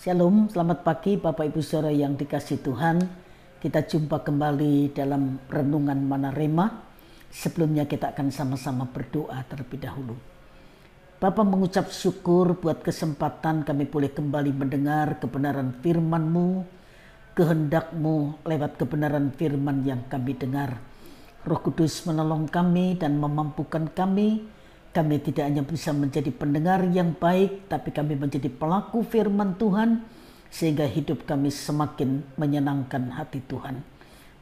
Shalom, selamat pagi Bapak Ibu Saudara yang dikasihi Tuhan. Kita jumpa kembali dalam renungan Manarema. Sebelumnya kita akan sama-sama berdoa terlebih dahulu. Bapa, mengucap syukur buat kesempatan kami boleh kembali mendengar kebenaran firman-Mu, kehendak-Mu lewat kebenaran firman yang kami dengar. Roh Kudus menolong kami dan memampukan kami. Kami tidak hanya bisa menjadi pendengar yang baik, tapi kami menjadi pelaku firman Tuhan, sehingga hidup kami semakin menyenangkan hati Tuhan.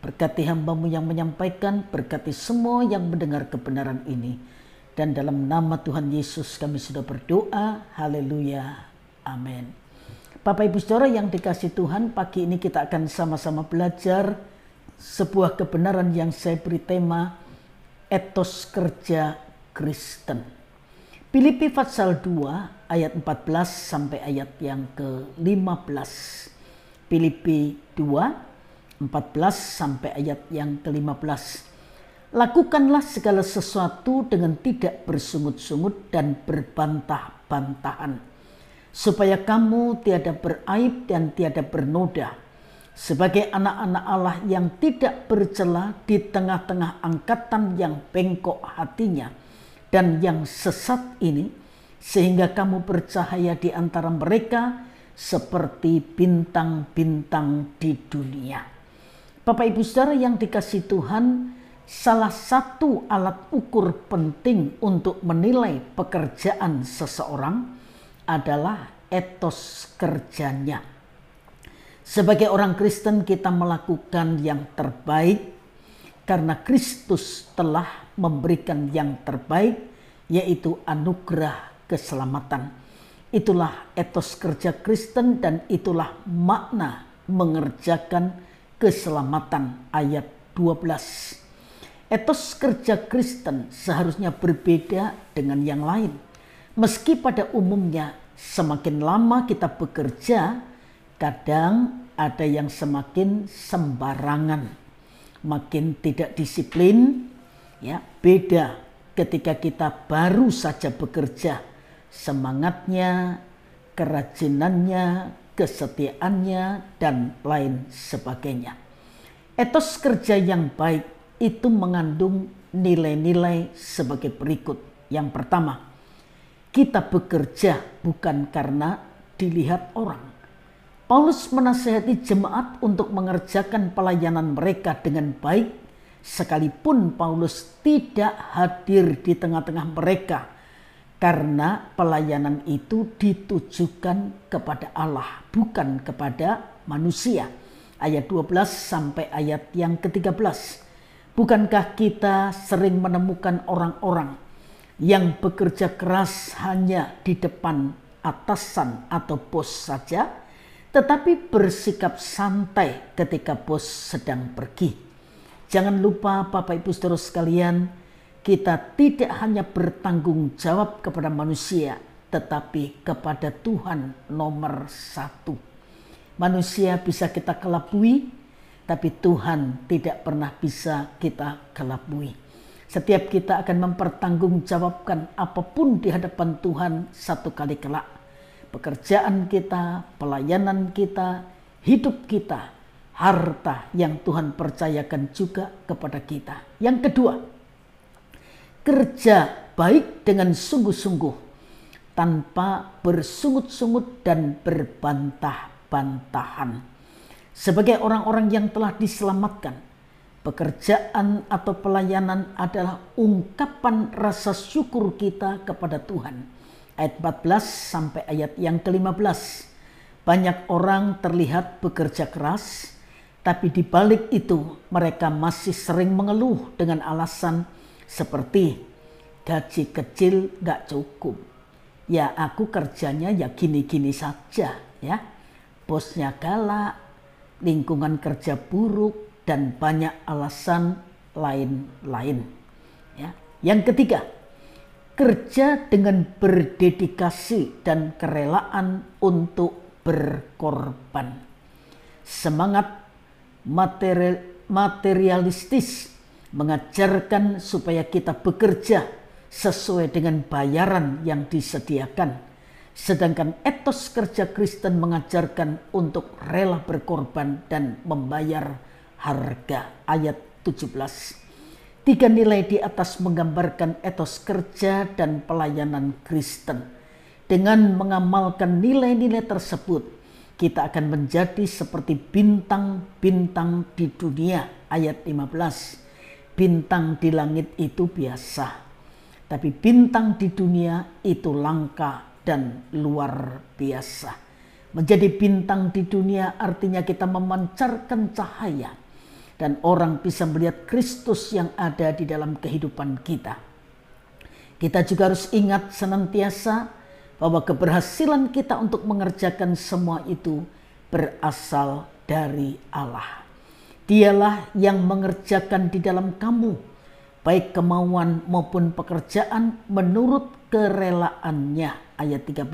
Berkati hamba-Mu yang menyampaikan, berkati semua yang mendengar kebenaran ini. Dan dalam nama Tuhan Yesus kami sudah berdoa, haleluya, amin. Bapak Ibu Saudara yang dikasihi Tuhan, pagi ini kita akan sama-sama belajar sebuah kebenaran yang saya beri tema, etos kerja Kristen. Filipi pasal 2 ayat 14 sampai ayat yang ke-15. Filipi 2 14 sampai ayat yang ke-15. Lakukanlah segala sesuatu dengan tidak bersungut-sungut dan berbantah-bantahan, supaya kamu tiada beraib dan tiada bernoda, sebagai anak-anak Allah yang tidak bercela di tengah-tengah angkatan yang bengkok hatinya dan yang sesat ini, sehingga kamu bercahaya di antara mereka seperti bintang-bintang di dunia. Bapak Ibu Saudara yang dikasihi Tuhan, salah satu alat ukur penting untuk menilai pekerjaan seseorang adalah etos kerjanya. Sebagai orang Kristen kita melakukan yang terbaik karena Kristus telah memberikan yang terbaik, yaitu anugerah keselamatan. Itulah etos kerja Kristen dan itulah makna mengerjakan keselamatan ayat 12. Etos kerja Kristen seharusnya berbeda dengan yang lain. Meski pada umumnya semakin lama kita bekerja, kadang ada yang semakin sembarangan, makin tidak disiplin. Ya, beda ketika kita baru saja bekerja, semangatnya, kerajinannya, kesetiaannya, dan lain sebagainya. Etos kerja yang baik itu mengandung nilai-nilai sebagai berikut. Yang pertama, kita bekerja bukan karena dilihat orang. Paulus menasihati jemaat untuk mengerjakan pelayanan mereka dengan baik, sekalipun Paulus tidak hadir di tengah-tengah mereka, karena pelayanan itu ditujukan kepada Allah, bukan kepada manusia. Ayat 12 sampai ayat yang ke-13. Bukankah kita sering menemukan orang-orang yang bekerja keras hanya di depan atasan atau bos saja, tetapi bersikap santai ketika bos sedang pergi? Jangan lupa Bapak Ibu Saudara sekalian, kita tidak hanya bertanggung jawab kepada manusia, tetapi kepada Tuhan nomor satu. Manusia bisa kita kelabui, tapi Tuhan tidak pernah bisa kita kelabui. Setiap kita akan mempertanggungjawabkan apapun di hadapan Tuhan satu kali kelak. Pekerjaan kita, pelayanan kita, hidup kita, harta yang Tuhan percayakan juga kepada kita. Yang kedua, kerja baik dengan sungguh-sungguh, tanpa bersungut-sungut dan berbantah-bantahan. Sebagai orang-orang yang telah diselamatkan, pekerjaan atau pelayanan adalah ungkapan rasa syukur kita kepada Tuhan. Ayat 14 sampai ayat yang ke-15. Banyak orang terlihat bekerja keras, tapi di balik itu mereka masih sering mengeluh dengan alasan seperti gaji kecil gak cukup. Ya aku kerjanya ya gini-gini saja ya. Bosnya galak, lingkungan kerja buruk, dan banyak alasan lain-lain. Ya. Yang ketiga, kerja dengan berdedikasi dan kerelaan untuk berkorban. Semangat materialistis mengajarkan supaya kita bekerja sesuai dengan bayaran yang disediakan, Sedangkan etos kerja Kristen mengajarkan untuk rela berkorban dan membayar harga. Ayat 17. Tiga nilai di atas menggambarkan etos kerja dan pelayanan Kristen. Dengan mengamalkan nilai-nilai tersebut, kita akan menjadi seperti bintang-bintang di dunia. Ayat 15. Bintang di langit itu biasa, tapi bintang di dunia itu langka dan luar biasa. Menjadi bintang di dunia artinya kita memancarkan cahaya dan orang bisa melihat Kristus yang ada di dalam kehidupan kita. Kita juga harus ingat senantiasa bahwa keberhasilan kita untuk mengerjakan semua itu berasal dari Allah. Dialah yang mengerjakan di dalam kamu, baik kemauan maupun pekerjaan menurut kerelaannya. Ayat 13.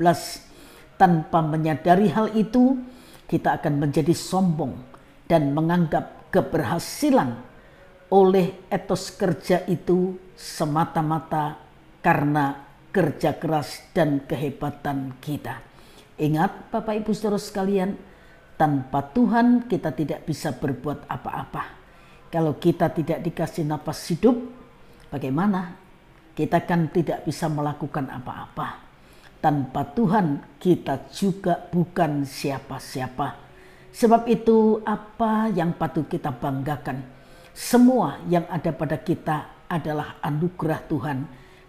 Tanpa menyadari hal itu, kita akan menjadi sombong dan menganggap keberhasilan oleh etos kerja itu semata-mata karena kerja keras dan kehebatan kita. Ingat Bapak Ibu Saudara sekalian, tanpa Tuhan kita tidak bisa berbuat apa-apa. Kalau kita tidak dikasih napas hidup, bagaimana? Kita kan tidak bisa melakukan apa-apa. Tanpa Tuhan kita juga bukan siapa-siapa. Sebab itu apa yang patut kita banggakan? Semua yang ada pada kita adalah anugerah Tuhan.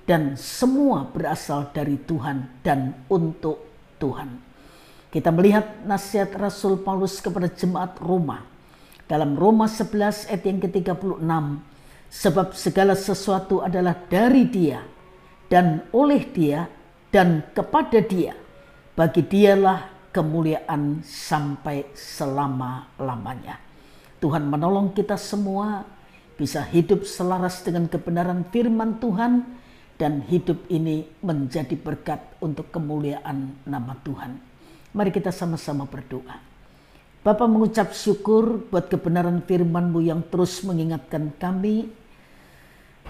Dan semua berasal dari Tuhan dan untuk Tuhan. Kita melihat nasihat Rasul Paulus kepada jemaat Roma. Dalam Roma 11 ayat yang ke-36. Sebab segala sesuatu adalah dari Dia dan oleh Dia dan kepada Dia. Bagi Dialah kemuliaan sampai selama-lamanya. Tuhan menolong kita semua bisa hidup selaras dengan kebenaran firman Tuhan dan hidup ini menjadi berkat untuk kemuliaan nama Tuhan. Mari kita sama-sama berdoa. Bapa, mengucap syukur buat kebenaran firman-Mu yang terus mengingatkan kami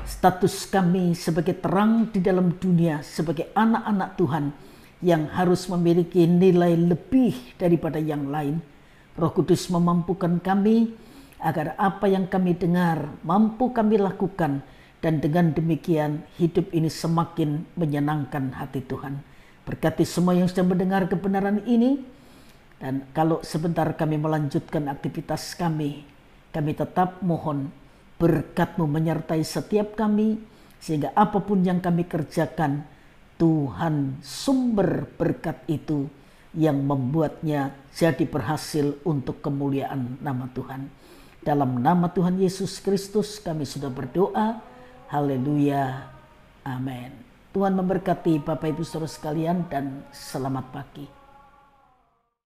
status kami sebagai terang di dalam dunia, sebagai anak-anak Tuhan yang harus memiliki nilai lebih daripada yang lain. Roh Kudus memampukan kami agar apa yang kami dengar mampu kami lakukan, dan dengan demikian hidup ini semakin menyenangkan hati Tuhan. Berkati semua yang sedang mendengar kebenaran ini, dan kalau sebentar kami melanjutkan aktivitas kami tetap mohon berkat-Mu menyertai setiap kami, sehingga apapun yang kami kerjakan, Tuhan sumber berkat itu yang membuatnya jadi berhasil untuk kemuliaan nama Tuhan. Dalam nama Tuhan Yesus Kristus kami sudah berdoa. Haleluya. Amin. Tuhan memberkati Bapak Ibu Saudara sekalian dan selamat pagi.